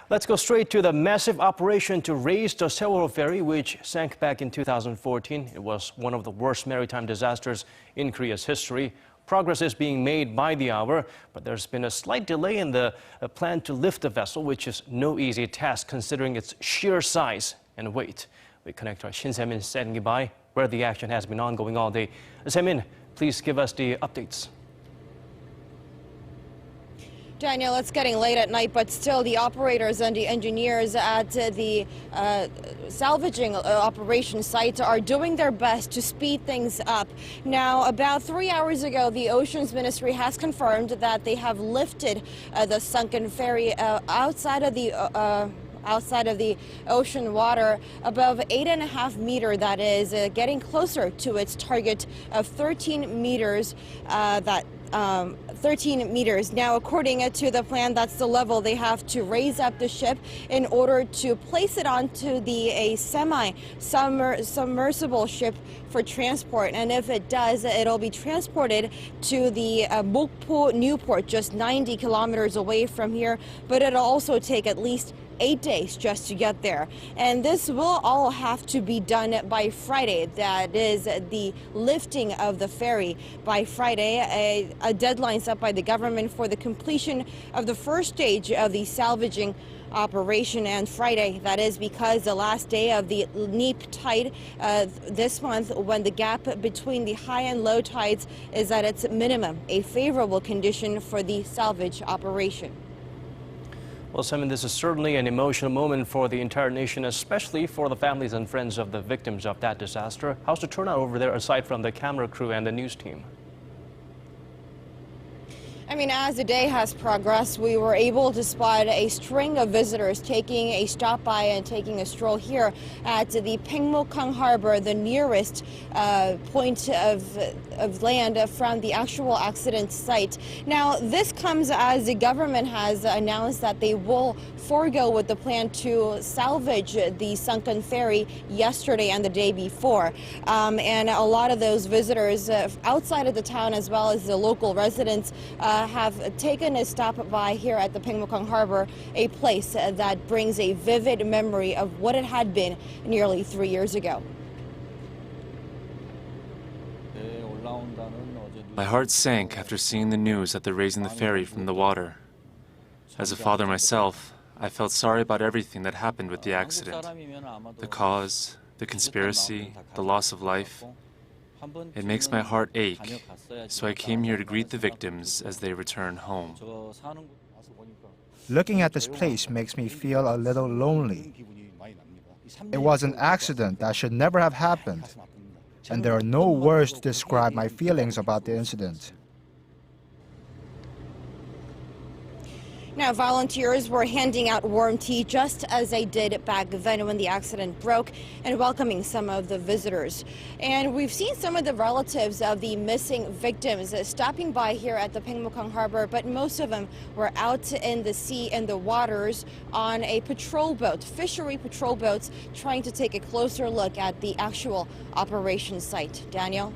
Let's go straight to the massive operation to raise the Sewol-ho ferry, which sank back in 2014. It was one of the worst maritime disasters in Korea's history. Progress is being made by the hour, but there's been a slight delay in the plan to lift the vessel, which is no easy task considering its sheer size and weight. We connect our Shin Se-min standing by, where the action has been ongoing all day. Se-min, please give us the updates. Daniel, it's getting late at night, but still the operators and the engineers at the salvaging operation site are doing their best to speed things up. Now, about 3 hours ago, the Oceans Ministry has confirmed that they have lifted the sunken ferry outside of the ocean water, above 8.5 meters, that is, getting closer to its target of 13 meters. 13 meters. Now, according to the plan, that's the level they have to raise up the ship in order to place it onto a semi-submersible ship for transport. And if it does, it'll be transported to the Mokpo Newport, just 90 kilometers away from here. But it'll also take at least 8 days just to get there. And this will all have to be done by Friday. That is the lifting of the ferry by Friday. A deadline set by the government for the completion of the first stage of the salvaging operation, and Friday, that is because the last day of the neap tide this month, when the gap between the high and low tides is at its minimum, a favorable condition for the salvage operation. Well, Se-min, this is certainly an emotional moment for the entire nation, especially for the families and friends of the victims of that disaster. How's the turnout over there, aside from the camera crew and the news team? I mean, as the day has progressed, we were able to spot a string of visitors taking a stop by and taking a stroll here at the Pyeongmokkang Harbor, the nearest point of land from the actual accident site. Now, this comes as the government has announced that they will forego with the plan to salvage the sunken ferry yesterday and the day before. And a lot of those visitors outside of the town, as well as the local residents, have taken a stop by here at the Pyeongmokkang Harbor, a place that brings a vivid memory of what it had been nearly 3 years ago. My heart sank after seeing the news that they're raising the ferry from the water. As a father myself, I felt sorry about everything that happened with the accident. The cause, the conspiracy, the loss of life. It makes my heart ache, so I came here to greet the victims as they return home. Looking at this place makes me feel a little lonely. It was an accident that should never have happened, and there are no words to describe my feelings about the incident. Now, volunteers were handing out warm tea just as they did back then when the accident broke, and welcoming some of the visitors. And we've seen some of the relatives of the missing victims stopping by here at the Pyeongmokkang Harbor, but most of them were out in the sea, in the waters, on a patrol boat, fishery patrol boats, trying to take a closer look at the actual operation site. Daniel?